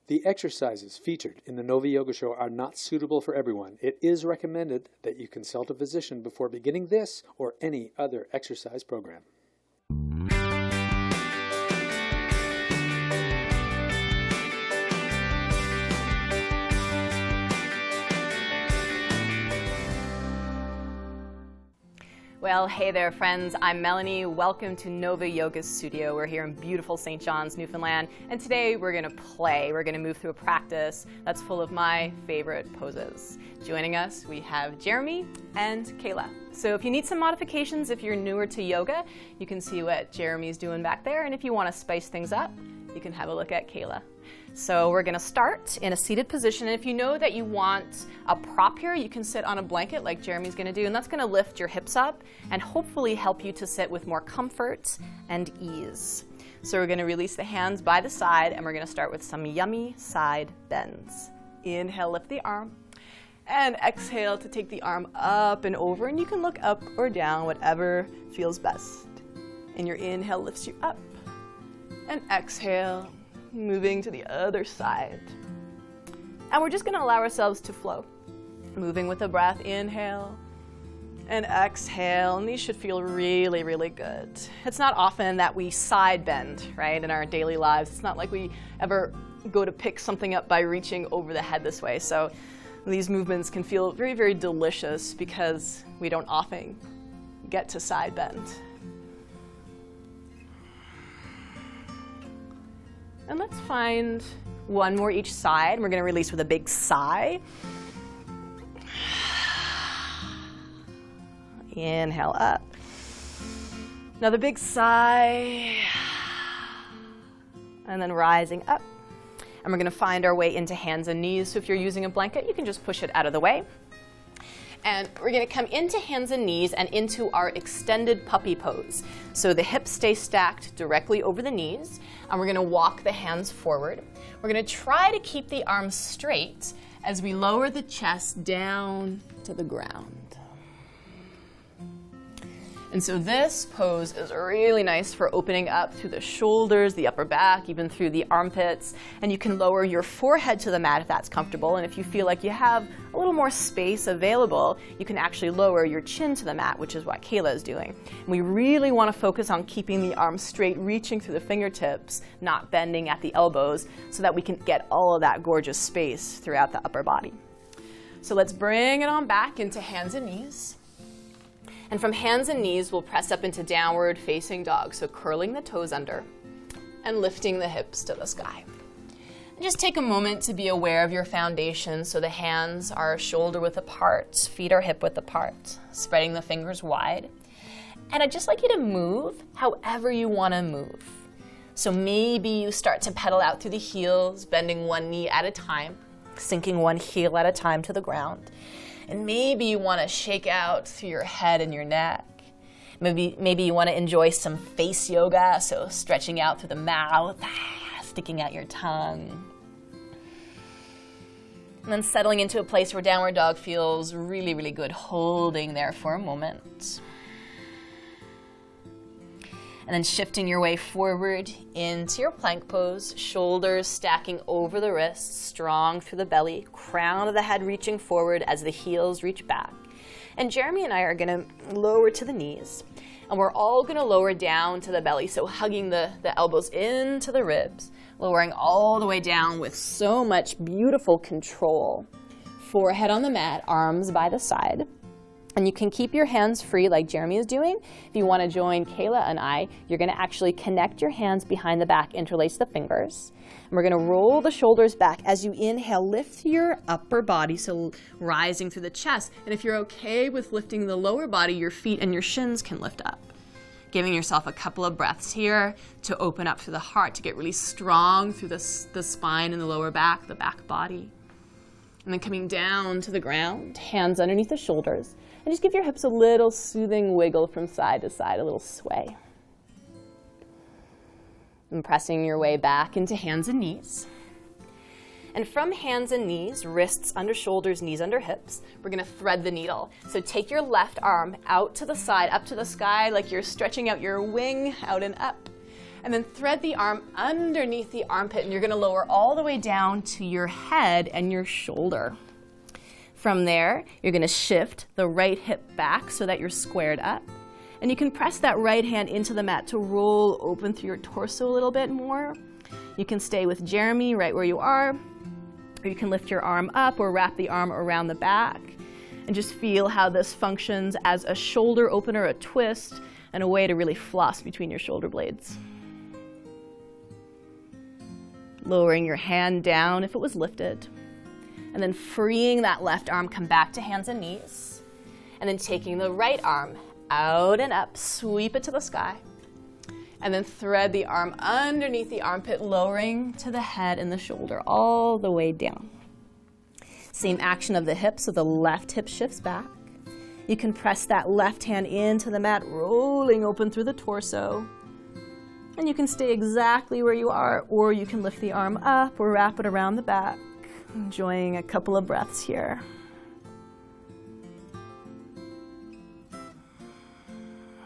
The exercises featured in the Nova Yoga Show are not suitable for everyone. It is recommended that you consult a physician before beginning this or any other exercise program. Well, hey there, friends. I'm Melanie. Welcome to Nova Yoga's studio. We're here in beautiful St. Johns, Newfoundland, and today we're going to play. We're going to move through a practice that's full of my favorite poses. Joining us, we have Jeremy and Kayla. So if you need some modifications, if you're newer to yoga, you can see what Jeremy's doing back there, and if you want to spice things up, you can have a look at Kayla. So we're going to start in a seated position, and if you know that you want a prop here, you can sit on a blanket like Jeremy's going to do, and that's going to lift your hips up and hopefully help you to sit with more comfort and ease. So we're going to release the hands by the side, and we're going to start with some yummy side bends. Inhale, lift the arm, and exhale to take the arm up and over, and you can look up or down, whatever feels best. And your inhale lifts you up, and exhale, moving to the other side. And we're just going to allow ourselves to flow. Moving with the breath, inhale and exhale, and these should feel really, really good. It's not often that we side bend, right, in our daily lives. It's not like we ever go to pick something up by reaching over the head this way. So these movements can feel very, very delicious because we don't often get to side bend. And let's find one more each side. We're going to release with a big sigh. Inhale up. Another big sigh. And then rising up. And we're going to find our way into hands and knees. So if you're using a blanket, you can just push it out of the way. And we're going to come into hands and knees and into our extended puppy pose. So the hips stay stacked directly over the knees, and we're going to walk the hands forward. We're going to try to keep the arms straight as we lower the chest down to the ground. And so this pose is really nice for opening up through the shoulders, the upper back, even through the armpits. And you can lower your forehead to the mat if that's comfortable. And if you feel like you have a little more space available, you can actually lower your chin to the mat, which is what Kayla is doing. And we really want to focus on keeping the arms straight, reaching through the fingertips, not bending at the elbows, so that we can get all of that gorgeous space throughout the upper body. So let's bring it on back into hands and knees. And from hands and knees, we'll press up into downward facing dog. So curling the toes under and lifting the hips to the sky. And just take a moment to be aware of your foundation. So the hands are shoulder width apart, feet are hip width apart, spreading the fingers wide. And I'd just like you to move however you want to move. So maybe you start to pedal out through the heels, bending one knee at a time, sinking one heel at a time to the ground. And maybe you want to shake out through your head and your neck. Maybe you want to enjoy some face yoga, so stretching out through the mouth, sticking out your tongue. And then settling into a place where downward dog feels really, really good, holding there for a moment. And then shifting your way forward into your plank pose, shoulders stacking over the wrists, strong through the belly, crown of the head reaching forward as the heels reach back. And Jeremy and I are going to lower to the knees, and we're all going to lower down to the belly, so hugging the elbows into the ribs, lowering all the way down with so much beautiful control. Forehead on the mat, arms by the side. And you can keep your hands free like Jeremy is doing. If you want to join Kayla and I, you're going to actually connect your hands behind the back, interlace the fingers. And we're going to roll the shoulders back. As you inhale, lift your upper body, so rising through the chest. And if you're okay with lifting the lower body, your feet and your shins can lift up. Giving yourself a couple of breaths here to open up through the heart, to get really strong through the spine and the lower back, the back body. And then coming down to the ground, hands underneath the shoulders. And just give your hips a little soothing wiggle from side to side, a little sway. And pressing your way back into hands and knees. And from hands and knees, wrists under shoulders, knees under hips, we're going to thread the needle. So take your left arm out to the side, up to the sky, like you're stretching out your wing out and up. And then thread the arm underneath the armpit, and you're gonna lower all the way down to your head and your shoulder. From there, you're gonna shift the right hip back so that you're squared up. And you can press that right hand into the mat to roll open through your torso a little bit more. You can stay with Jeremy right where you are, or you can lift your arm up or wrap the arm around the back and just feel how this functions as a shoulder opener, a twist, and a way to really floss between your shoulder blades. Lowering your hand down if it was lifted, and then freeing that left arm, come back to hands and knees, and then taking the right arm out and up, sweep it to the sky, and then thread the arm underneath the armpit, lowering to the head and the shoulder, all the way down. Same action of the hip, so the left hip shifts back. You can press that left hand into the mat, rolling open through the torso. And you can stay exactly where you are, or you can lift the arm up or wrap it around the back. Enjoying a couple of breaths here.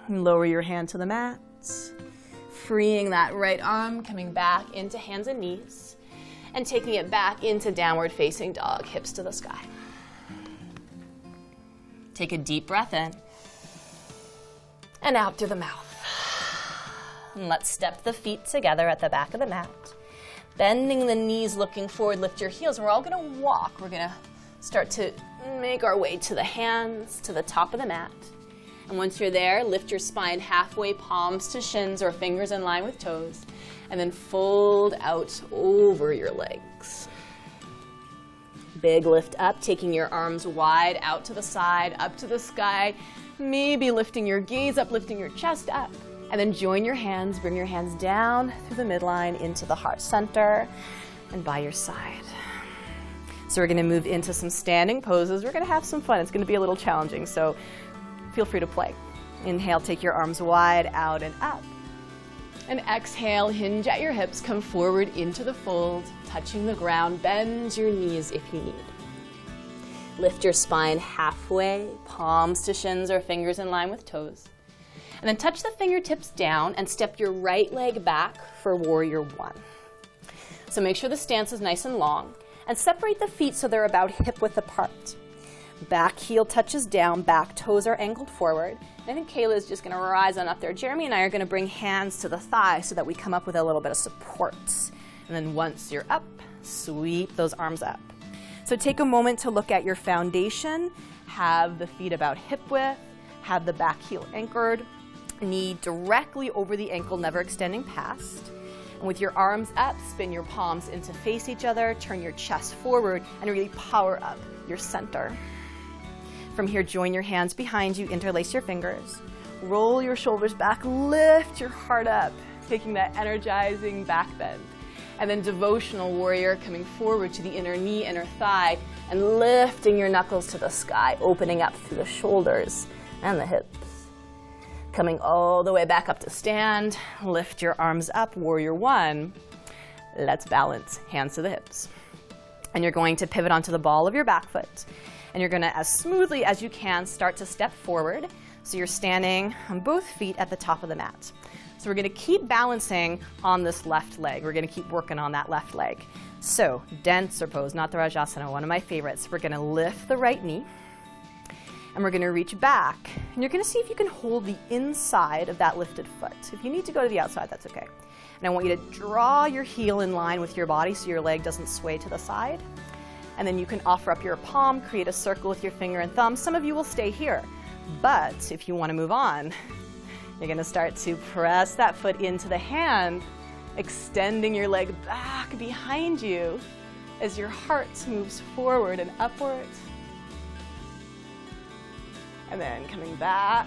And lower your hand to the mat, freeing that right arm, coming back into hands and knees, and taking it back into downward facing dog, hips to the sky. Take a deep breath in, and out through the mouth. And let's step the feet together at the back of the mat. Bending the knees, looking forward, lift your heels. We're all gonna walk. We're gonna start to make our way to the hands, to the top of the mat. And once you're there, lift your spine halfway, palms to shins or fingers in line with toes, and then fold out over your legs. Big lift up, taking your arms wide out to the side, up to the sky, maybe lifting your gaze up, lifting your chest up. And then join your hands, bring your hands down through the midline into the heart center and by your side. So we're gonna move into some standing poses. We're gonna have some fun. It's gonna be a little challenging, so feel free to play. Inhale, take your arms wide out and up. And exhale, hinge at your hips, come forward into the fold, touching the ground, bend your knees if you need. Lift your spine halfway, palms to shins or fingers in line with toes. And then touch the fingertips down and step your right leg back for warrior one. So make sure the stance is nice and long and separate the feet so they're about hip width apart. Back heel touches down, back toes are angled forward. And I think Kayla is just gonna rise on up there. Jeremy and I are gonna bring hands to the thigh so that we come up with a little bit of support. And then once you're up, sweep those arms up. So take a moment to look at your foundation, have the feet about hip width, have the back heel anchored, knee directly over the ankle, never extending past. And with your arms up, spin your palms in to face each other, turn your chest forward, and really power up your center. From here, join your hands behind you, interlace your fingers, roll your shoulders back, lift your heart up, taking that energizing back bend. And then devotional warrior, coming forward to the inner knee, inner thigh, and lifting your knuckles to the sky, opening up through the shoulders and the hips. Coming all the way back up to stand, lift your arms up, warrior one. Let's balance, hands to the hips. And you're going to pivot onto the ball of your back foot. And you're gonna, as smoothly as you can, start to step forward. So you're standing on both feet at the top of the mat. So we're gonna keep balancing on this left leg. We're gonna keep working on that left leg. So, denser pose, not the Rajasana, one of my favorites. We're gonna lift the right knee. And we're gonna reach back, and you're gonna see if you can hold the inside of that lifted foot. If you need to go to the outside, that's okay. And I want you to draw your heel in line with your body so your leg doesn't sway to the side. And then you can offer up your palm, create a circle with your finger and thumb. Some of you will stay here, but if you wanna move on, you're gonna start to press that foot into the hand, extending your leg back behind you as your heart moves forward and upward. And then coming back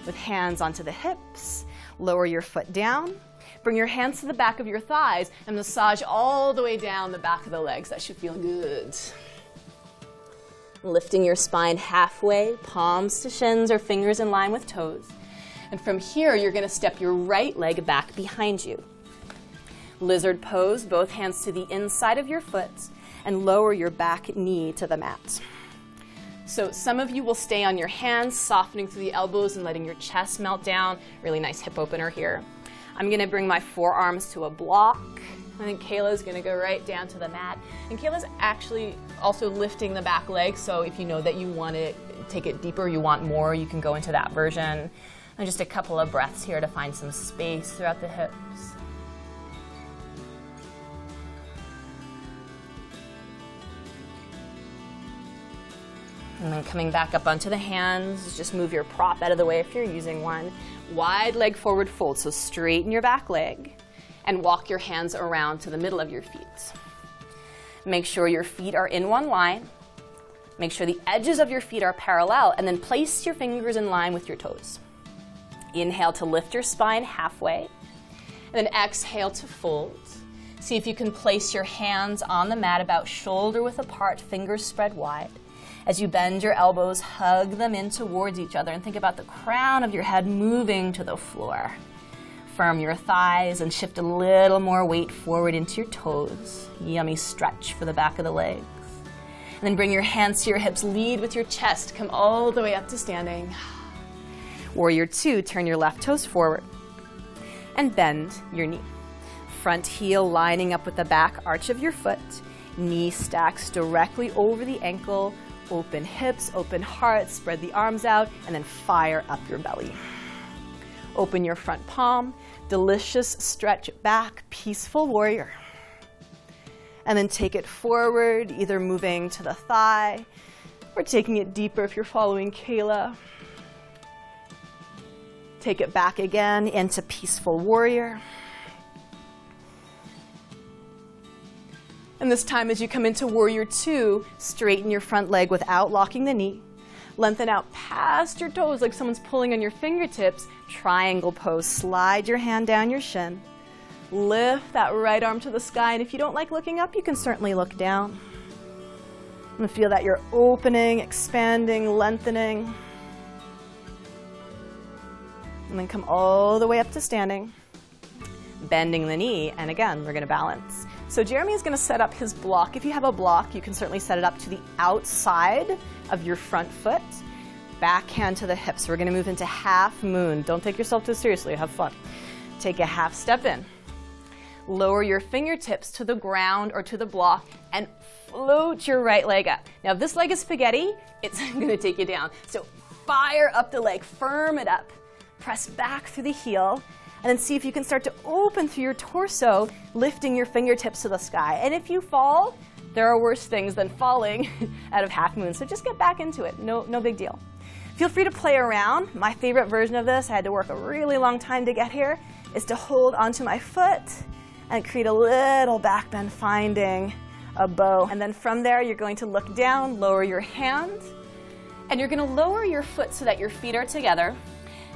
with hands onto the hips, lower your foot down, bring your hands to the back of your thighs and massage all the way down the back of the legs. That should feel good. Lifting your spine halfway, palms to shins or fingers in line with toes. And from here, you're gonna step your right leg back behind you. Lizard pose, both hands to the inside of your foot and lower your back knee to the mat. So some of you will stay on your hands, softening through the elbows and letting your chest melt down. Really nice hip opener here. I'm gonna bring my forearms to a block. I think Kayla's gonna go right down to the mat. And Kayla's actually also lifting the back leg, so if you know that you want to take it deeper, you want more, you can go into that version. And just a couple of breaths here to find some space throughout the hips. And then coming back up onto the hands, just move your prop out of the way if you're using one. Wide leg forward fold, so straighten your back leg and walk your hands around to the middle of your feet. Make sure your feet are in one line. Make sure the edges of your feet are parallel, and then place your fingers in line with your toes. Inhale to lift your spine halfway, and then exhale to fold. See if you can place your hands on the mat about shoulder width apart, fingers spread wide. As you bend your elbows, hug them in towards each other and think about the crown of your head moving to the floor. Firm your thighs and shift a little more weight forward into your toes. Yummy stretch for the back of the legs. And then bring your hands to your hips, lead with your chest, come all the way up to standing. Warrior two, turn your left toes forward and bend your knee. Front heel lining up with the back arch of your foot. Knee stacks directly over the ankle. Open hips, open heart, spread the arms out, and then fire up your belly. Open your front palm, delicious stretch back, peaceful warrior. And then take it forward, either moving to the thigh or taking it deeper if you're following Kayla. Take it back again into peaceful warrior. And this time as you come into warrior two, straighten your front leg without locking the knee. Lengthen out past your toes like someone's pulling on your fingertips. Triangle pose, slide your hand down your shin. Lift that right arm to the sky, and if you don't like looking up, you can certainly look down. And feel that you're opening, expanding, lengthening. And then come all the way up to standing. Bending the knee, and again, we're gonna balance. So Jeremy is gonna set up his block. If you have a block, you can certainly set it up to the outside of your front foot. Backhand to the hips. We're gonna move into half moon. Don't take yourself too seriously, have fun. Take a half step in. Lower your fingertips to the ground or to the block and float your right leg up. Now if this leg is spaghetti, it's gonna take you down. So fire up the leg, firm it up. Press back through the heel. And then see if you can start to open through your torso, lifting your fingertips to the sky. And if you fall, there are worse things than falling out of half moon. So just get back into it, no big deal. Feel free to play around. My favorite version of this, I had to work a really long time to get here, is to hold onto my foot and create a little back bend, finding a bow. And then from there, you're going to look down, lower your hand, and you're gonna lower your foot so that your feet are together.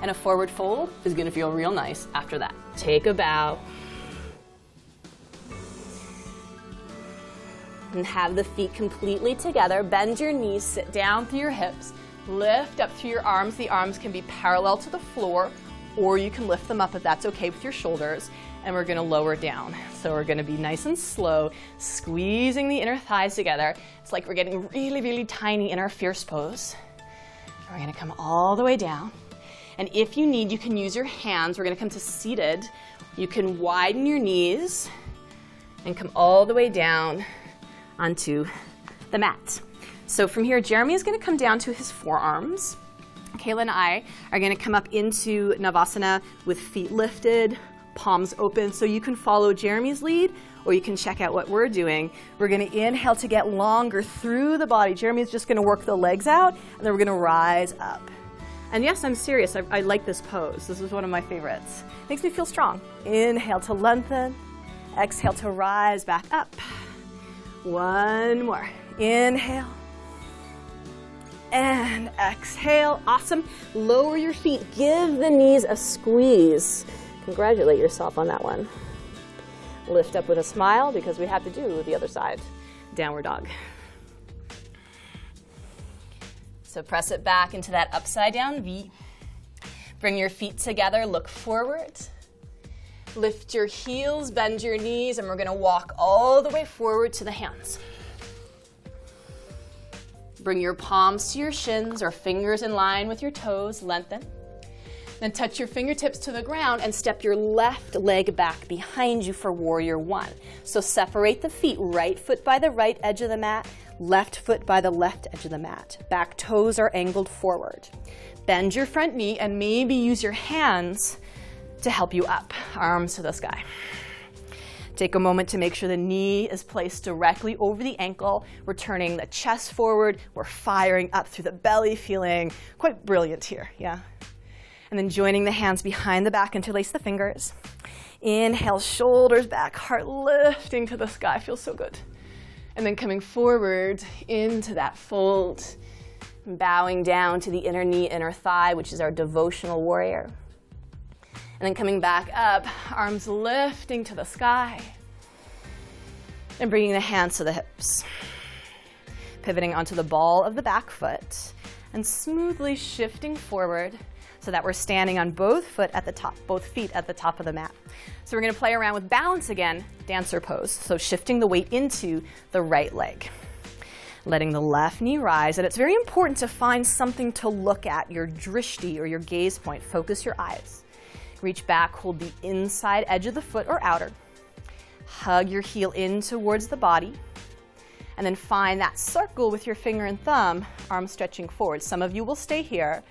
And a forward fold is gonna feel real nice after that. Take a bow. And have the feet completely together. Bend your knees, sit down through your hips. Lift up through your arms. The arms can be parallel to the floor, or you can lift them up if that's okay with your shoulders. And we're gonna lower down. So we're gonna be nice and slow, squeezing the inner thighs together. It's like we're getting really, really tiny in our fierce pose. We're gonna come all the way down. And if you need, you can use your hands. We're gonna come to seated. You can widen your knees and come all the way down onto the mat. So from here, Jeremy is gonna come down to his forearms. Kayla and I are gonna come up into Navasana with feet lifted, palms open. So you can follow Jeremy's lead, or you can check out what we're doing. We're gonna inhale to get longer through the body. Jeremy's just gonna work the legs out, and then we're gonna rise up. And yes, I'm serious, I like this pose. This is one of my favorites. Makes me feel strong. Inhale to lengthen, exhale to rise back up. One more. Inhale and exhale. Awesome. Lower your feet, give the knees a squeeze. Congratulate yourself on that one. Lift up with a smile because we have to do the other side. Downward dog. So press it back into that upside down V. Bring your feet together, look forward. Lift your heels, bend your knees, and we're gonna walk all the way forward to the hands. Bring your palms to your shins or fingers in line with your toes, lengthen. Then touch your fingertips to the ground and step your left leg back behind you for warrior one. So separate the feet, right foot by the right edge of the mat, left foot by the left edge of the mat. Back toes are angled forward. Bend your front knee and maybe use your hands to help you up, arms to the sky. Take a moment to make sure the knee is placed directly over the ankle. We're turning the chest forward. We're firing up through the belly, feeling quite brilliant here, yeah? And then joining the hands behind the back, interlace the fingers. Inhale, shoulders back, heart lifting to the sky, feels so good. And then coming forward into that fold, bowing down to the inner knee, inner thigh, which is our devotional warrior. And then coming back up, arms lifting to the sky. And bringing the hands to the hips. Pivoting onto the ball of the back foot and smoothly shifting forward so that we're standing on both feet at the top of the mat. So we're going to play around with balance again, dancer pose. So shifting the weight into the right leg. Letting the left knee rise, and it's very important to find something to look at, your drishti or your gaze point. Focus your eyes. Reach back, hold the inside edge of the foot or outer. Hug your heel in towards the body. And then find that circle with your finger and thumb, arms stretching forward. Some of you will stay here,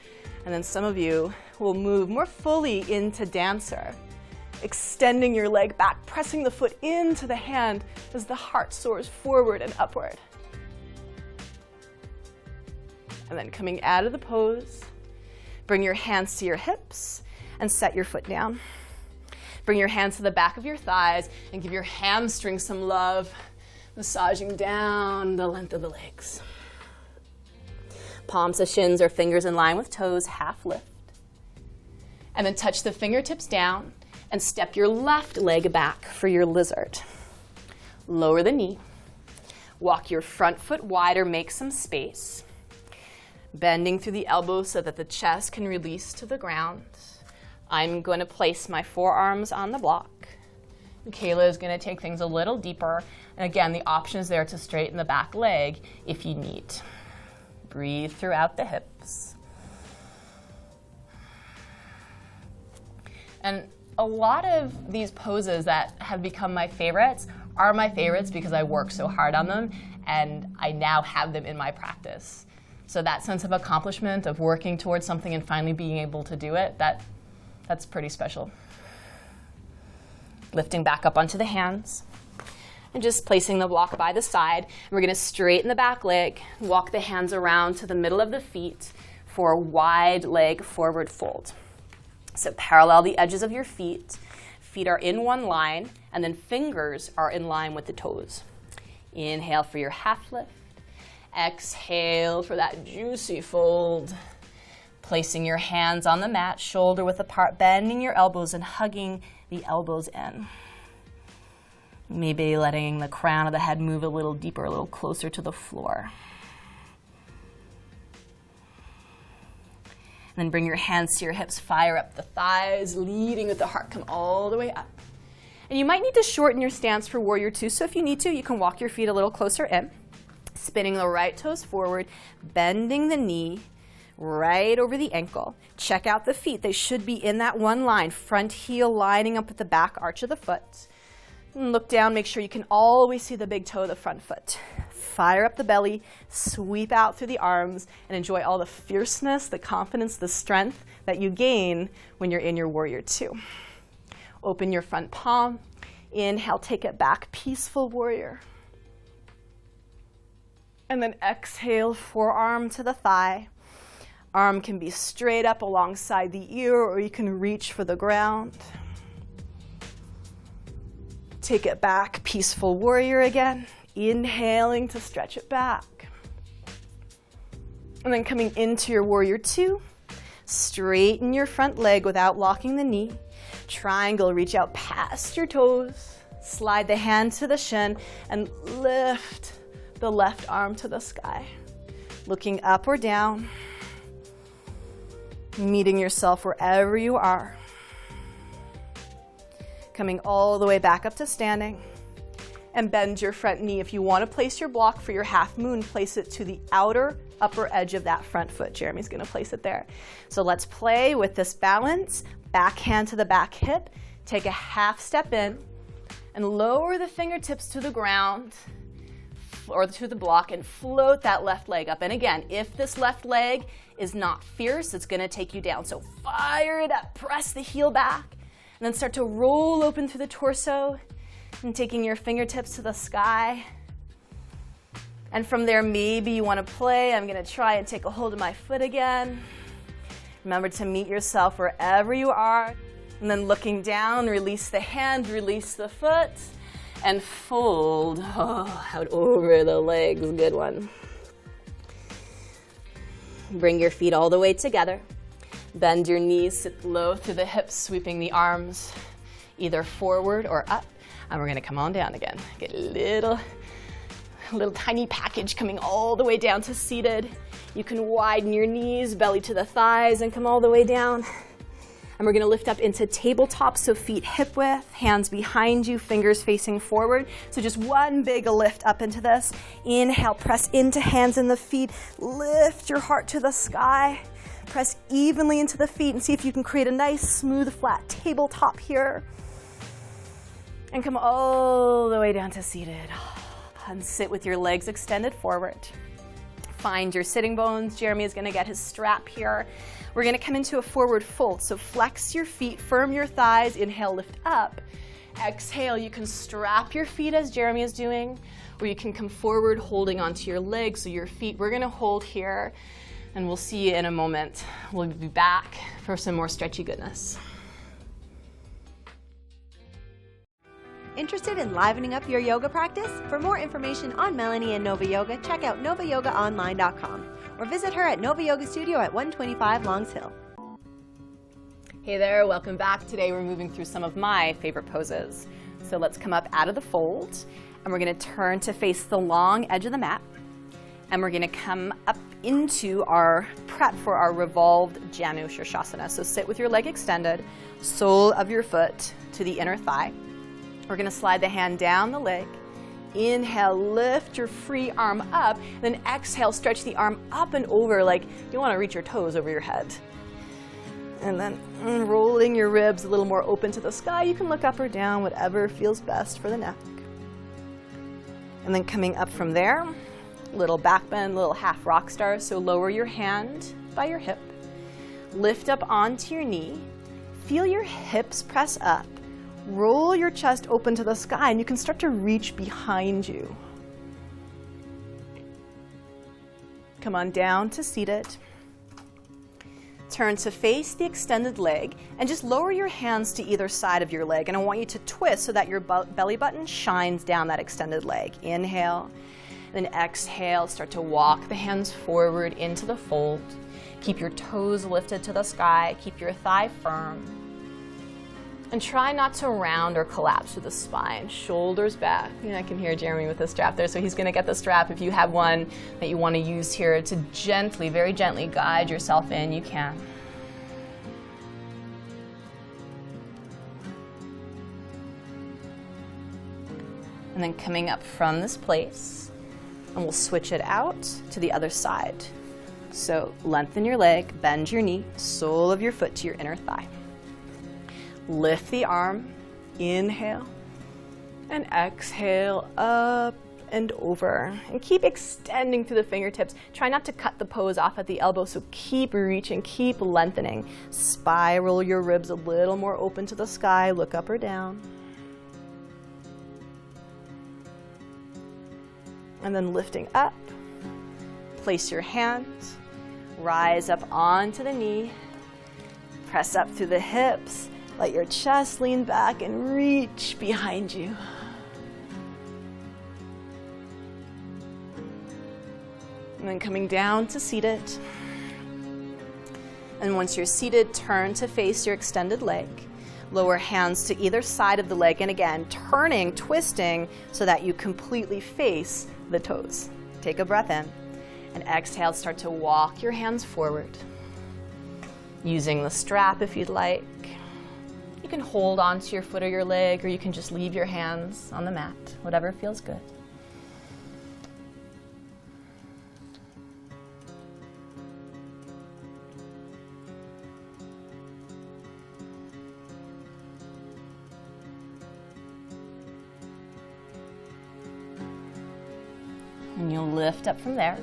and then some of you will move more fully into dancer. Extending your leg back, pressing the foot into the hand as the heart soars forward and upward. And then coming out of the pose, bring your hands to your hips and set your foot down. Bring your hands to the back of your thighs and give your hamstrings some love, massaging down the length of the legs. Palms to shins or fingers in line with toes, half lift. And then touch the fingertips down and step your left leg back for your lizard. Lower the knee. Walk your front foot wider, make some space. Bending through the elbows so that the chest can release to the ground. I'm going to place my forearms on the block. Michaela is going to take things a little deeper. And again, the option is there to straighten the back leg if you need. Breathe throughout the hips. And a lot of these poses that have become my favorites are my favorites because I work so hard on them and I now have them in my practice. So that sense of accomplishment of working towards something and finally being able to do it, that's pretty special. Lifting back up onto the hands and just placing the block by the side. We're going to straighten the back leg, walk the hands around to the middle of the feet for a wide leg forward fold. So parallel the edges of your feet. Feet are in one line, and then fingers are in line with the toes. Inhale for your half lift. Exhale for that juicy fold. Placing your hands on the mat, shoulder width apart, bending your elbows and hugging the elbows in. Maybe letting the crown of the head move a little deeper, a little closer to the floor. And then bring your hands to your hips, fire up the thighs, leading with the heart, come all the way up. And you might need to shorten your stance for warrior two, so if you need to, you can walk your feet a little closer in. Spinning the right toes forward, bending the knee right over the ankle. Check out the feet. They should be in that one line, front heel lining up with the back arch of the foot. And look down, make sure you can always see the big toe of the front foot. Fire up the belly, sweep out through the arms, and enjoy all the fierceness, the confidence, the strength that you gain when you're in your warrior two. Open your front palm. Inhale, take it back, peaceful warrior. And then exhale, forearm to the thigh. Arm can be straight up alongside the ear, or you can reach for the ground. Take it back, peaceful warrior again. Inhaling to stretch it back. And then coming into your warrior two, straighten your front leg without locking the knee. Triangle, reach out past your toes. Slide the hand to the shin and lift the left arm to the sky. Looking up or down. Meeting yourself wherever you are. Coming all the way back up to standing. and bend your front knee. If you want to place your block for your half moon, place it to the outer upper edge of that front foot. Jeremy's going to place it there. So let's play with this balance. Back hand to the back hip. Take a half step in and lower the fingertips to the ground or to the block and float that left leg up. And again, if this left leg is not fierce, it's going to take you down. So fire it up. Press the heel back and then start to roll open through the torso and taking your fingertips to the sky. And from there, maybe you want to play. I'm going to try and take a hold of my foot again. Remember to meet yourself wherever you are. And then looking down, release the hand, release the foot, and fold out over the legs. Good one. Bring your feet all the way together. Bend your knees, sit low through the hips, sweeping the arms either forward or up. And we're going to come on down again. Get a little tiny package coming all the way down to seated. You can widen your knees, belly to the thighs, and come all the way down. And we're going to lift up into tabletop, so feet hip width, hands behind you, fingers facing forward. So just one big lift up into this. Inhale, press into hands and the feet. Lift your heart to the sky. Press evenly into the feet and see if you can create a nice, smooth, flat tabletop here. And come all the way down to seated. And sit with your legs extended forward. Find your sitting bones. Jeremy is going to get his strap here. We're going to come into a forward fold. So flex your feet, firm your thighs. Inhale, lift up. Exhale, you can strap your feet as Jeremy is doing, or you can come forward holding onto your legs. So your feet, we're going to hold here, and we'll see you in a moment. We'll be back for some more stretchy goodness. Interested in livening up your yoga practice? For more information on Melanie and Nova Yoga, check out novayogaonline.com or visit her at Nova Yoga Studio at 125 Longs Hill. Hey there, welcome back. Today we're moving through some of my favorite poses. So let's come up out of the fold, and we're going to turn to face the long edge of the mat, and we're going to come up into our prep for our revolved Janu Shirshasana. So sit with your leg extended, sole of your foot to the inner thigh. We're going to slide the hand down the leg. Inhale, lift your free arm up. Then exhale, stretch the arm up and over like you want to reach your toes over your head. And then rolling your ribs a little more open to the sky. You can look up or down, whatever feels best for the neck. And then coming up from there, little back bend, little half rock star. So lower your hand by your hip. Lift up onto your knee. Feel your hips press up. Roll your chest open to the sky, and you can start to reach behind you. Come on down to seated. Turn to face the extended leg, and just lower your hands to either side of your leg. And I want you to twist so that your belly button shines down that extended leg. Inhale, then exhale. Start to walk the hands forward into the fold. Keep your toes lifted to the sky. Keep your thigh firm. And try not to round or collapse with the spine. Shoulders back. I can hear Jeremy with the strap there, so he's going to get the strap. If you have one that you want to use here to gently, very gently guide yourself in, you can. And then coming up from this place, and we'll switch it out to the other side. So lengthen your leg, bend your knee, sole of your foot to your inner thigh. Lift the arm, inhale, and exhale, up and over. And keep extending through the fingertips. Try not to cut the pose off at the elbow, so keep reaching, keep lengthening. Spiral your ribs a little more open to the sky, look up or down. And then lifting up, place your hands, rise up onto the knee, press up through the hips. Let your chest lean back and reach behind you. And then coming down to seated. And once you're seated, turn to face your extended leg. Lower hands to either side of the leg. And again, turning, twisting so that you completely face the toes. Take a breath in. And exhale, start to walk your hands forward. Using the strap if you'd like. You can hold onto your foot or your leg, or you can just leave your hands on the mat, whatever feels good. And you'll lift up from there.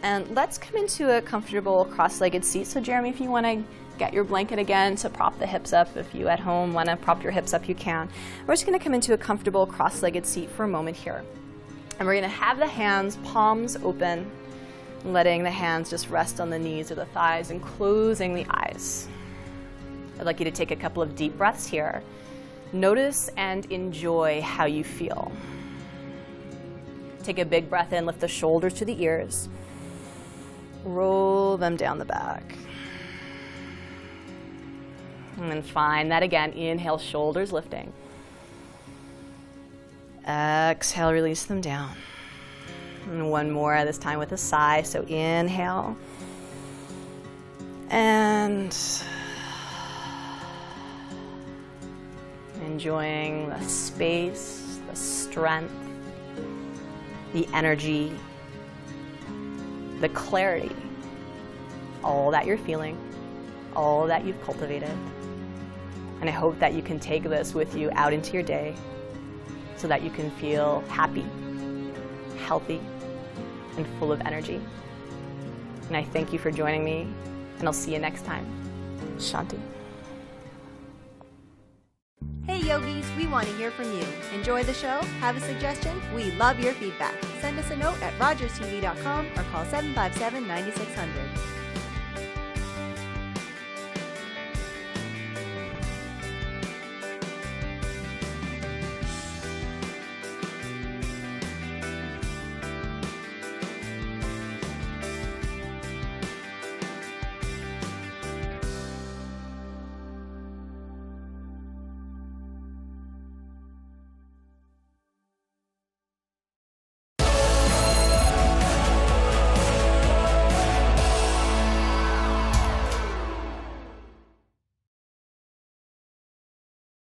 And let's come into a comfortable cross-legged seat. So Jeremy, if you want to get your blanket again to prop the hips up, if you at home want to prop your hips up, you can. We're just going to come into a comfortable cross-legged seat for a moment here. And we're going to have the hands, palms open, letting the hands just rest on the knees or the thighs and closing the eyes. I'd like you to take a couple of deep breaths here. Notice and enjoy how you feel. Take a big breath in, lift the shoulders to the ears. Roll them down the back. And then find that again. Inhale, shoulders lifting. Exhale, release them down. And one more, this time with a sigh. So inhale. And enjoying the space, the strength, the energy, the clarity, all that you're feeling, all that you've cultivated. And I hope that you can take this with you out into your day so that you can feel happy, healthy, and full of energy. And I thank you for joining me, and I'll see you next time. Shanti. Hey yogis, we want to hear from you. Enjoy the show? Have a suggestion? We love your feedback. Send us a note at rogerstv.com or call 757-9600.